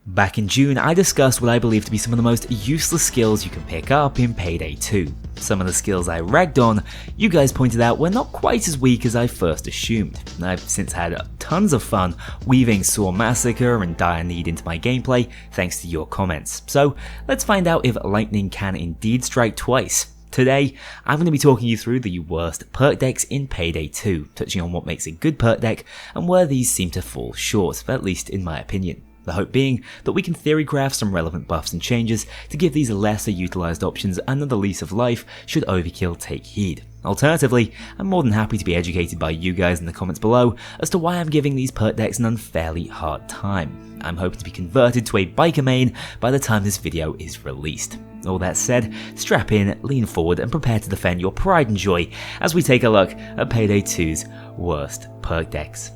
Back in June, I discussed what I believe to be some of the most useless skills you can pick up in Payday 2. Some of the skills I ragged on, you guys pointed out were not quite as weak as I first assumed. I've since had tons of fun weaving Saw Massacre and Dire Need into my gameplay thanks to your comments. So let's find out if lightning can indeed strike twice. Today, I'm going to be talking you through the worst perk decks in Payday 2, touching on what makes a good perk deck and where these seem to fall short, at least in my opinion. The hope being that we can theory craft some relevant buffs and changes to give these lesser utilised options another lease of life should overkill take heed. Alternatively, I'm more than happy to be educated by you guys in the comments below as to why I'm giving these perk decks an unfairly hard time. I'm hoping to be converted to a biker main by the time this video is released. All that said, strap in, lean forward and prepare to defend your pride and joy as we take a look at Payday 2's worst perk decks.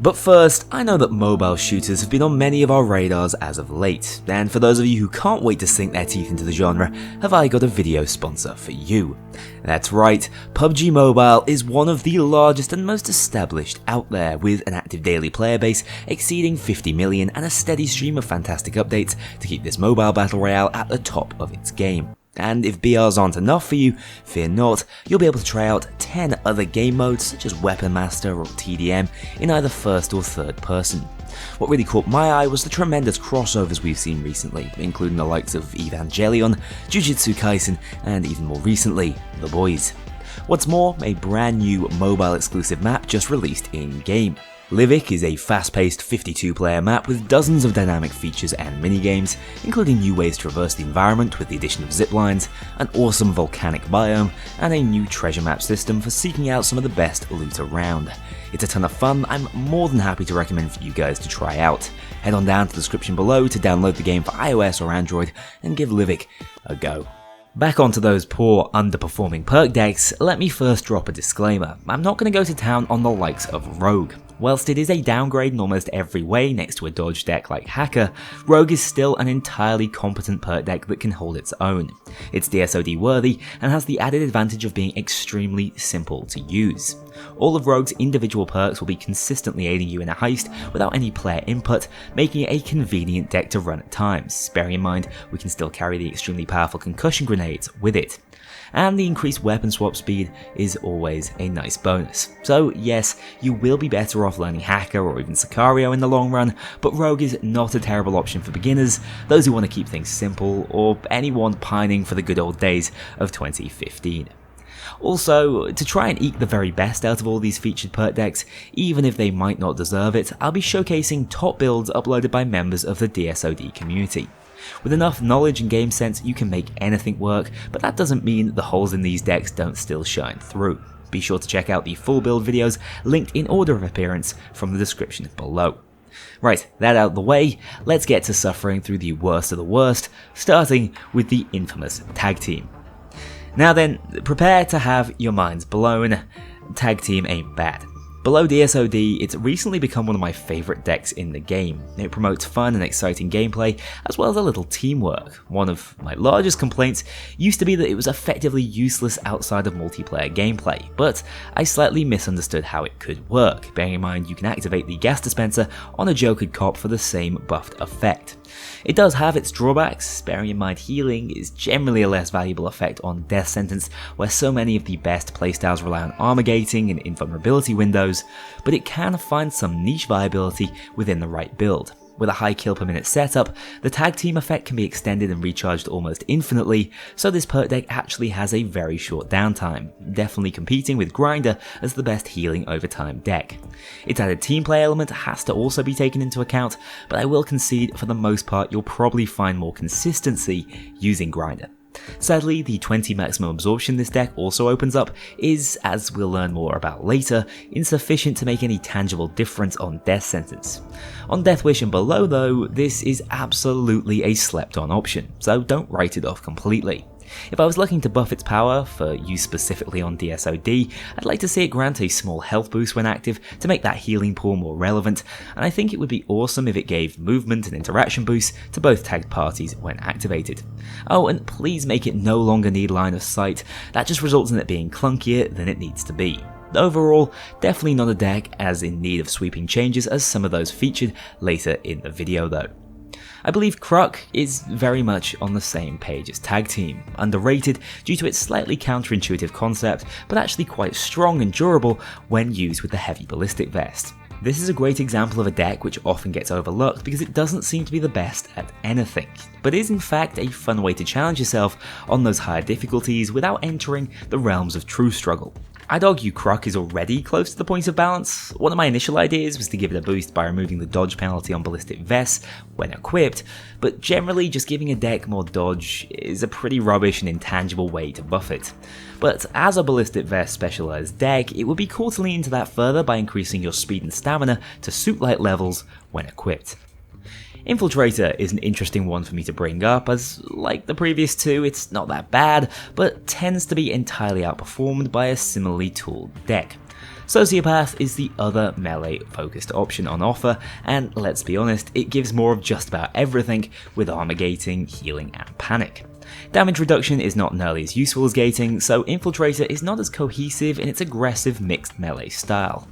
But first, I know that mobile shooters have been on many of our radars as of late, and for those of you who can't wait to sink their teeth into the genre, have I got a video sponsor for you. That's right, PUBG Mobile is one of the largest and most established out there, with an active daily player base exceeding 50 million and a steady stream of fantastic updates to keep this mobile battle royale at the top of its game. And if BRs aren't enough for you, fear not, you'll be able to try out 10 other game modes such as Weapon Master or TDM in either first or third person. What really caught my eye was the tremendous crossovers we've seen recently, including the likes of Evangelion, Jujutsu Kaisen, and even more recently, The Boys. What's more, a brand new mobile exclusive map just released in-game. Livik is a fast-paced 52-player map with dozens of dynamic features and minigames, including new ways to traverse the environment with the addition of ziplines, an awesome volcanic biome, and a new treasure map system for seeking out some of the best loot around. It's a ton of fun I'm more than happy to recommend for you guys to try out. Head on down to the description below to download the game for iOS or Android and give Livik a go. Back onto those poor, underperforming perk decks, let me first drop a disclaimer. I'm not going to go to town on the likes of Rogue. Whilst it is a downgrade in almost every way next to a dodge deck like Hacker, Rogue is still an entirely competent perk deck that can hold its own. It's DSOD worthy and has the added advantage of being extremely simple to use. All of Rogue's individual perks will be consistently aiding you in a heist without any player input, making it a convenient deck to run at times, bearing in mind we can still carry the extremely powerful concussion grenades with it. And the increased weapon swap speed is always a nice bonus. So yes, you will be better off learning Hacker or even Sicario in the long run, but Rogue is not a terrible option for beginners, those who want to keep things simple, or anyone pining for the good old days of 2015. Also, to try and eke the very best out of all these featured perk decks, even if they might not deserve it, I'll be showcasing top builds uploaded by members of the DSOD community. With enough knowledge and game sense, you can make anything work, but that doesn't mean the holes in these decks don't still shine through. Be sure to check out the full build videos linked in order of appearance from the description below. Right, that out of the way, let's get to suffering through the worst of the worst, starting with the infamous tag team. Now then, prepare to have your minds blown. Tag team ain't bad. Below DSOD, it's recently become one of my favourite decks in the game. It promotes fun and exciting gameplay, as well as a little teamwork. One of my largest complaints used to be that it was effectively useless outside of multiplayer gameplay, but I slightly misunderstood how it could work, bearing in mind you can activate the gas dispenser on a Jokered cop for the same buffed effect. It does have its drawbacks, bearing in mind healing is generally a less valuable effect on Death Sentence, where so many of the best playstyles rely on armor gating and invulnerability windows, but it can find some niche viability within the right build. With a high kill per minute setup, the tag team effect can be extended and recharged almost infinitely, so this perk deck actually has a very short downtime, definitely competing with Grinder as the best healing over time deck. Its added team play element has to also be taken into account, but I will concede for the most part you'll probably find more consistency using Grinder. Sadly, the 20 maximum absorption this deck also opens up is, as we'll learn more about later, insufficient to make any tangible difference on Death Sentence. On Death Wish and below though, this is absolutely a slept on option, so don't write it off completely. If I was looking to buff its power, for use specifically on DSOD, I'd like to see it grant a small health boost when active to make that healing pool more relevant, and I think it would be awesome if it gave movement and interaction boosts to both tagged parties when activated. Oh, and please make it no longer need line of sight, that just results in it being clunkier than it needs to be. Overall, definitely not a deck as in need of sweeping changes as some of those featured later in the video though. I believe Kruk is very much on the same page as Tag Team, underrated due to its slightly counterintuitive concept, but actually quite strong and durable when used with the heavy ballistic vest. This is a great example of a deck which often gets overlooked because it doesn't seem to be the best at anything, but is in fact a fun way to challenge yourself on those higher difficulties without entering the realms of true struggle. I'd argue Kruk is already close to the point of balance. One of my initial ideas was to give it a boost by removing the dodge penalty on ballistic vests when equipped, but generally just giving a deck more dodge is a pretty rubbish and intangible way to buff it. But as a ballistic vest specialized deck, it would be cool to lean into that further by increasing your speed and stamina to suit-like levels when equipped. Infiltrator is an interesting one for me to bring up, as like the previous two, it's not that bad, but tends to be entirely outperformed by a similarly tooled deck. Sociopath is the other melee focused option on offer, and let's be honest, it gives more of just about everything with armor gating, healing and panic. Damage reduction is not nearly as useful as gating, so Infiltrator is not as cohesive in its aggressive mixed melee style.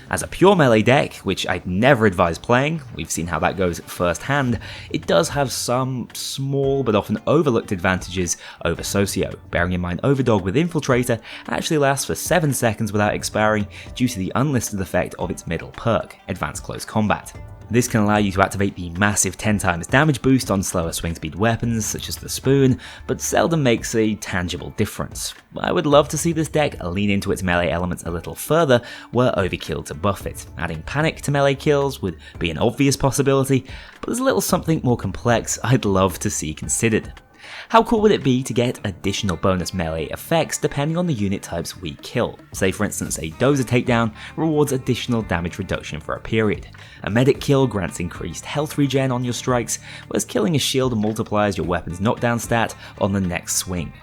As a pure melee deck, which I'd never advise playing, we've seen how that goes firsthand, it does have some small but often overlooked advantages over Socio, bearing in mind Overdog with Infiltrator actually lasts for 7 seconds without expiring due to the unlisted effect of its middle perk, Advanced Close Combat. This can allow you to activate the massive 10 times damage boost on slower swing speed weapons such as the Spoon, but seldom makes a tangible difference. I would love to see this deck lean into its melee elements a little further were Overkill to buff it. Adding panic to melee kills would be an obvious possibility, but there's a little something more complex I'd love to see considered. How cool would it be to get additional bonus melee effects depending on the unit types we kill? Say for instance a Dozer takedown rewards additional damage reduction for a period. A medic kill grants increased health regen on your strikes, whereas killing a shield multiplies your weapon's knockdown stat on the next swing.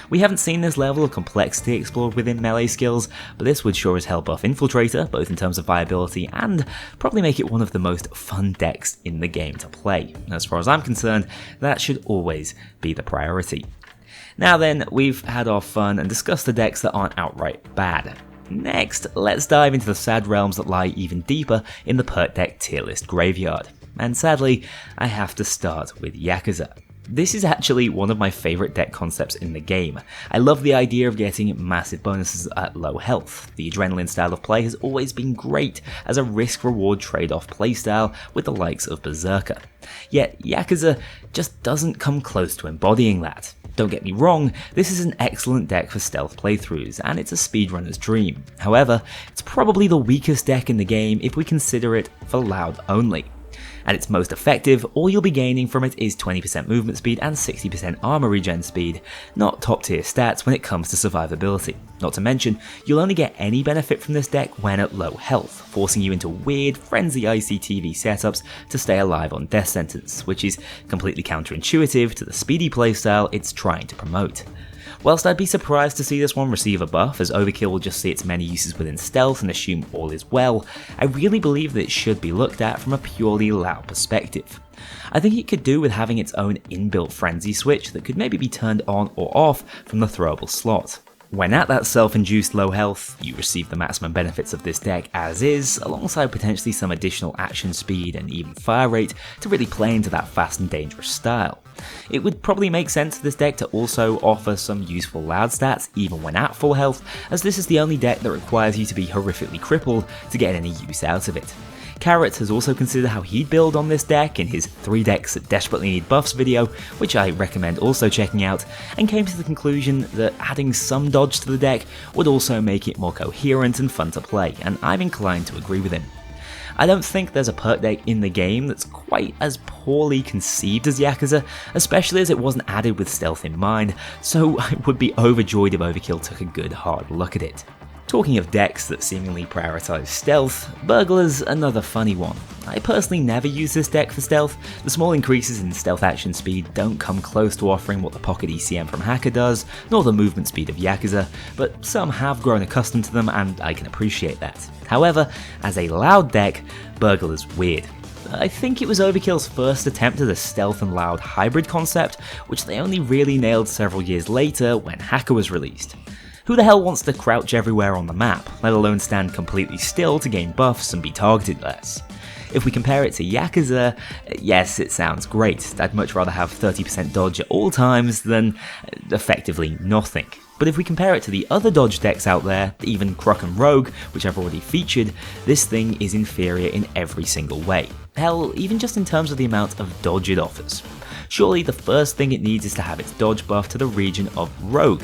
We haven't seen this level of complexity explored within melee skills, but this would sure as hell buff Infiltrator, both in terms of viability and probably make it one of the most fun decks in the game to play. As far as I'm concerned, that should always be the priority. Now then, we've had our fun and discussed the decks that aren't outright bad. Next, let's dive into the sad realms that lie even deeper in the Perk deck tier list graveyard. And sadly, I have to start with Yakuza. This is actually one of my favourite deck concepts in the game. I love the idea of getting massive bonuses at low health. The adrenaline style of play has always been great as a risk-reward trade-off playstyle with the likes of Berserker. Yet Yakuza just doesn't come close to embodying that. Don't get me wrong, this is an excellent deck for stealth playthroughs, and it's a speedrunner's dream. However, it's probably the weakest deck in the game if we consider it for loud only. At its most effective, all you'll be gaining from it is 20% movement speed and 60% armor regen speed, not top tier stats when it comes to survivability. Not to mention, you'll only get any benefit from this deck when at low health, forcing you into weird, frenzy ICTV setups to stay alive on death sentence, which is completely counterintuitive to the speedy playstyle it's trying to promote. Whilst I'd be surprised to see this one receive a buff, as Overkill will just see its many uses within stealth and assume all is well, I really believe that it should be looked at from a purely loud perspective. I think it could do with having its own inbuilt frenzy switch that could maybe be turned on or off from the throwable slot. When at that self-induced low health, you receive the maximum benefits of this deck as is, alongside potentially some additional action speed and even fire rate to really play into that fast and dangerous style. It would probably make sense for this deck to also offer some useful loud stats even when at full health, as this is the only deck that requires you to be horrifically crippled to get any use out of it. Carrot has also considered how he'd build on this deck in his 3 decks that desperately need buffs video, which I recommend also checking out, and came to the conclusion that adding some dodge to the deck would also make it more coherent and fun to play, and I'm inclined to agree with him. I don't think there's a perk deck in the game that's quite as poorly conceived as Yakuza, especially as it wasn't added with stealth in mind, so I would be overjoyed if Overkill took a good hard look at it. Talking of decks that seemingly prioritize stealth, Burglar's another funny one. I personally never use this deck for stealth. The small increases in stealth action speed don't come close to offering what the Pocket ECM from Hacker does, nor the movement speed of Yakuza, but some have grown accustomed to them and I can appreciate that. However, as a loud deck, Burglar's weird. I think it was Overkill's first attempt at a stealth and loud hybrid concept, which they only really nailed several years later when Hacker was released. Who the hell wants to crouch everywhere on the map, let alone stand completely still to gain buffs and be targeted less? If we compare it to Yakuza, yes, it sounds great. I'd much rather have 30% dodge at all times than effectively nothing. But if we compare it to the other dodge decks out there, even Croc and Rogue, which I've already featured, this thing is inferior in every single way. Hell, even just in terms of the amount of dodge it offers. Surely the first thing it needs is to have its dodge buff to the region of Rogue.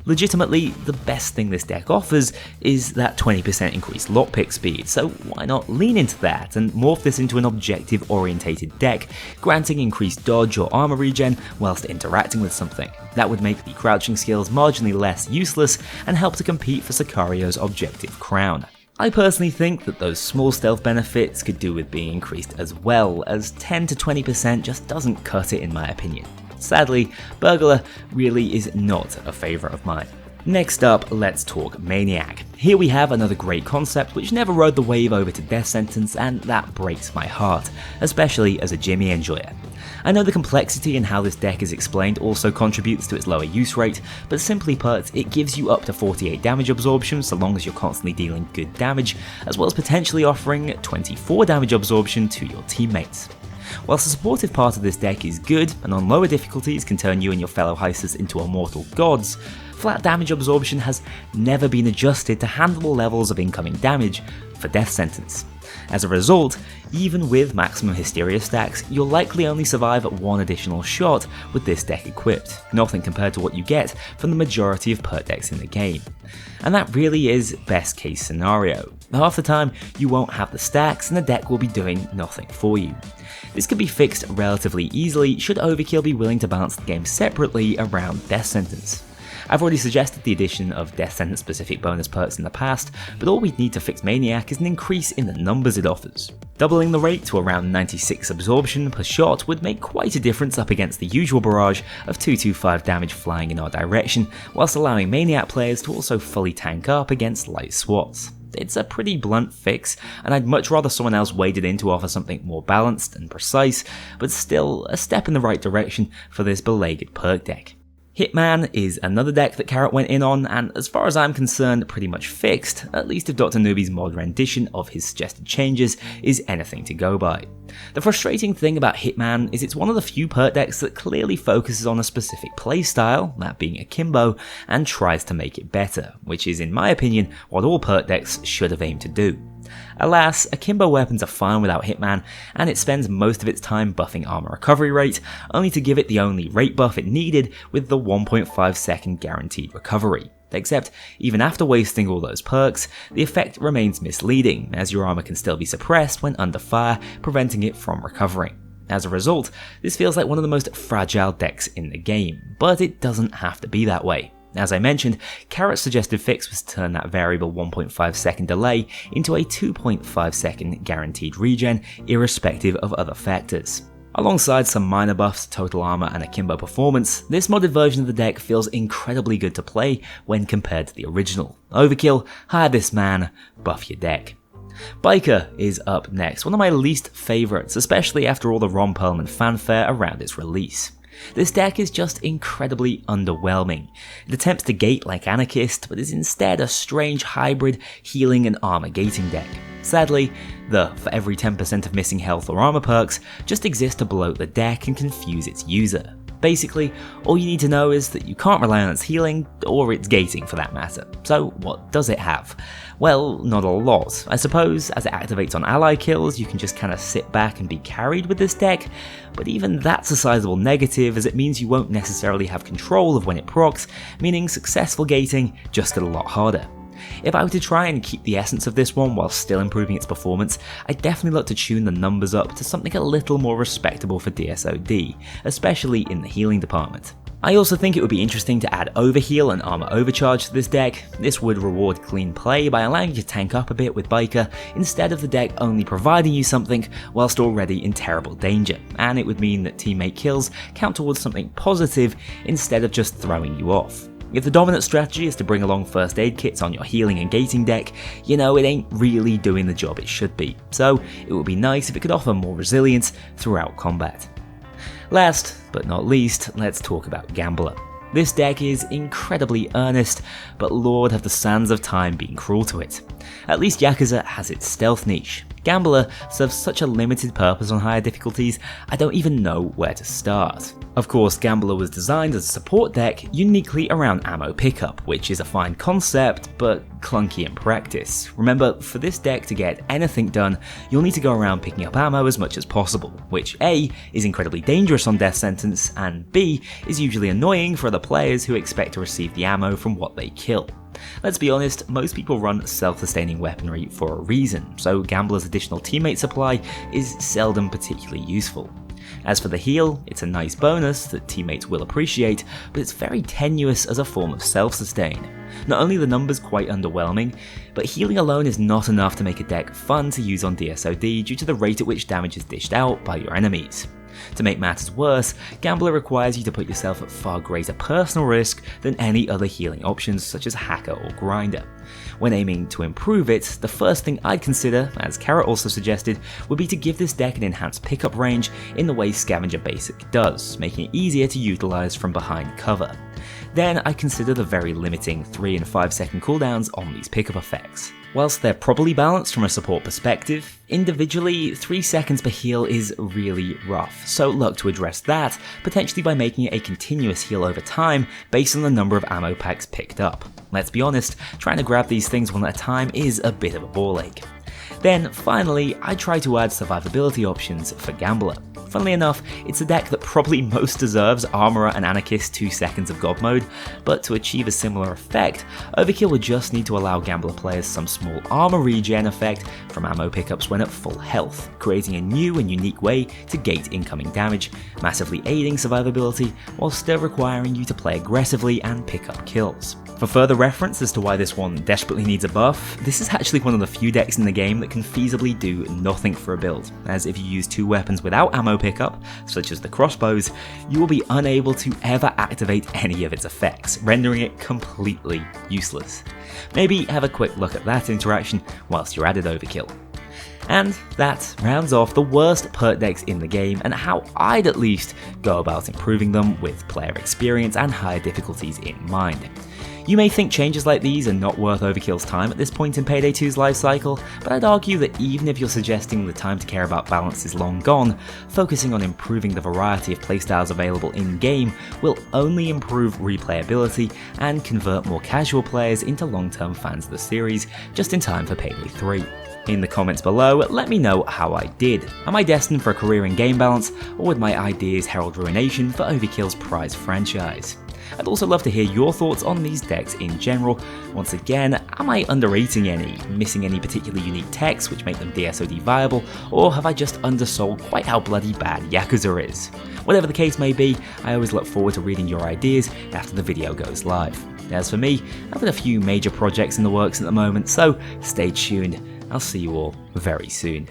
Legitimately, the best thing this deck offers is that 20% increased lockpick speed, so why not lean into that and morph this into an objective-orientated deck, granting increased dodge or armor regen whilst interacting with something. That would make the crouching skills marginally less useless and help to compete for Sicario's objective crown. I personally think that those small stealth benefits could do with being increased as well, as 10 to 20% just doesn't cut it in my opinion. Sadly, Burglar really is not a favourite of mine. Next up, let's talk Maniac. Here we have another great concept which never rode the wave over to Death Sentence, and that breaks my heart, especially as a Jimmy enjoyer. I know the complexity in how this deck is explained also contributes to its lower use rate, but simply put, it gives you up to 48 damage absorption so long as you're constantly dealing good damage, as well as potentially offering 24 damage absorption to your teammates. Whilst the supportive part of this deck is good, and on lower difficulties can turn you and your fellow heisters into immortal gods, flat damage absorption has never been adjusted to handle the levels of incoming damage for Death Sentence. As a result, even with maximum Hysteria stacks, you'll likely only survive one additional shot with this deck equipped, nothing compared to what you get from the majority of perk decks in the game. And that really is best case scenario. Half the time, you won't have the stacks and the deck will be doing nothing for you. This could be fixed relatively easily should Overkill be willing to balance the game separately around Death Sentence. I've already suggested the addition of Death Sentence specific bonus perks in the past, but all we'd need to fix Maniac is an increase in the numbers it offers. Doubling the rate to around 96 absorption per shot would make quite a difference up against the usual barrage of 225 damage flying in our direction, whilst allowing Maniac players to also fully tank up against light swats. It's a pretty blunt fix, and I'd much rather someone else waded in to offer something more balanced and precise, but still a step in the right direction for this beleaguered perk deck. Hitman is another deck that Carrot went in on, and as far as I'm concerned, pretty much fixed, at least if Dr. Noobie's mod rendition of his suggested changes is anything to go by. The frustrating thing about Hitman is it's one of the few perk decks that clearly focuses on a specific playstyle, that being Akimbo, and tries to make it better, which is in my opinion what all perk decks should have aimed to do. Alas, Akimbo weapons are fine without Hitman, and it spends most of its time buffing armor recovery rate, only to give it the only rate buff it needed with the 1.5 second guaranteed recovery. Except, even after wasting all those perks, the effect remains misleading, as your armor can still be suppressed when under fire, preventing it from recovering. As a result, this feels like one of the most fragile decks in the game, but it doesn't have to be that way. As I mentioned, Carrot's suggested fix was to turn that variable 1.5 second delay into a 2.5 second guaranteed regen, irrespective of other factors. Alongside some minor buffs to total armor and Akimbo performance, this modded version of the deck feels incredibly good to play when compared to the original. Overkill, hire this man, buff your deck. Biker is up next, one of my least favourites, especially after all the Ron Perlman fanfare around its release. This deck is just incredibly underwhelming. It attempts to gate like Anarchist, but is instead a strange hybrid healing and armor gating deck. Sadly, the for every 10% of missing health or armor perks just exist to bloat the deck and confuse its user. Basically, all you need to know is that you can't rely on its healing, or its gating for that matter. So what does it have? Well, not a lot. I suppose as it activates on ally kills, you can just kinda sit back and be carried with this deck, but even that's a sizable negative as it means you won't necessarily have control of when it procs, meaning successful gating just get a lot harder. If I were to try and keep the essence of this one while still improving its performance, I'd definitely look to tune the numbers up to something a little more respectable for DSOD, especially in the healing department. I also think it would be interesting to add overheal and armor overcharge to this deck. This would reward clean play by allowing you to tank up a bit with Biker, instead of the deck only providing you something whilst already in terrible danger, and it would mean that teammate kills count towards something positive instead of just throwing you off. If the dominant strategy is to bring along first aid kits on your healing and gating deck, you know it ain't really doing the job it should be, so it would be nice if it could offer more resilience throughout combat. Last but not least, let's talk about Gambler. This deck is incredibly earnest, but lord have the sands of time been cruel to it. At least Yakuza has its stealth niche. Gambler serves such a limited purpose on higher difficulties, I don't even know where to start. Of course, Gambler was designed as a support deck uniquely around ammo pickup, which is a fine concept, but clunky in practice. Remember, for this deck to get anything done, you'll need to go around picking up ammo as much as possible, which A, is incredibly dangerous on death sentence, and B, is usually annoying for other players who expect to receive the ammo from what they kill. Let's be honest, most people run self-sustaining weaponry for a reason, so Gambler's additional teammate supply is seldom particularly useful. As for the heal, it's a nice bonus that teammates will appreciate, but it's very tenuous as a form of self-sustain. Not only are the numbers quite underwhelming, but healing alone is not enough to make a deck fun to use on DSOD due to the rate at which damage is dished out by your enemies. To make matters worse, Gambler requires you to put yourself at far greater personal risk than any other healing options such as Hacker or Grinder. When aiming to improve it, the first thing I'd consider, as Carrot also suggested, would be to give this deck an enhanced pickup range in the way Scavenger Basic does, making it easier to utilise from behind cover. Then I consider the very limiting 3 and 5 second cooldowns on these pickup effects. Whilst they're probably balanced from a support perspective, individually 3 seconds per heal is really rough, so look to address that, potentially by making it a continuous heal over time based on the number of ammo packs picked up. Let's be honest, trying to grab these things one at a time is a bit of a ball ache. Then finally, I try to add survivability options for Gambler. Funnily enough, it's a deck that probably most deserves Armourer and Anarchist 2 seconds of God mode, but to achieve a similar effect, Overkill would just need to allow Gambler players some small armor regen effect from ammo pickups when at full health, creating a new and unique way to gate incoming damage, massively aiding survivability while still requiring you to play aggressively and pick up kills. For further reference as to why this one desperately needs a buff, this is actually one of the few decks in the game that can feasibly do nothing for a build, as if you use 2 weapons without ammo pickup, such as the crossbows, you will be unable to ever activate any of its effects, rendering it completely useless. Maybe have a quick look at that interaction whilst you're at it, Overkill. And that rounds off the worst perk decks in the game and how I'd at least go about improving them with player experience and higher difficulties in mind. You may think changes like these are not worth Overkill's time at this point in Payday 2's life cycle, but I'd argue that even if you're suggesting the time to care about balance is long gone, focusing on improving the variety of playstyles available in-game will only improve replayability and convert more casual players into long-term fans of the series just in time for Payday 3. In the comments below, let me know how I did. Am I destined for a career in game balance, or would my ideas herald ruination for Overkill's prize franchise? I'd also love to hear your thoughts on these decks in general. Once again, am I underrating any, missing any particularly unique techs which make them DSOD viable, or have I just undersold quite how bloody bad Yakuza is? Whatever the case may be, I always look forward to reading your ideas after the video goes live. As for me, I've got a few major projects in the works at the moment, so stay tuned. I'll see you all very soon.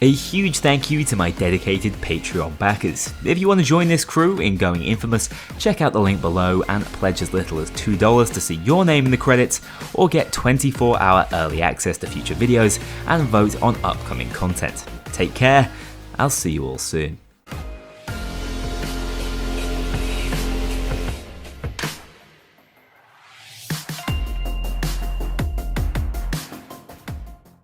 A huge thank you to my dedicated Patreon backers. If you want to join this crew in going infamous, check out the link below and pledge as little as $2 to see your name in the credits, or get 24-hour early access to future videos and vote on upcoming content. Take care, I'll see you all soon.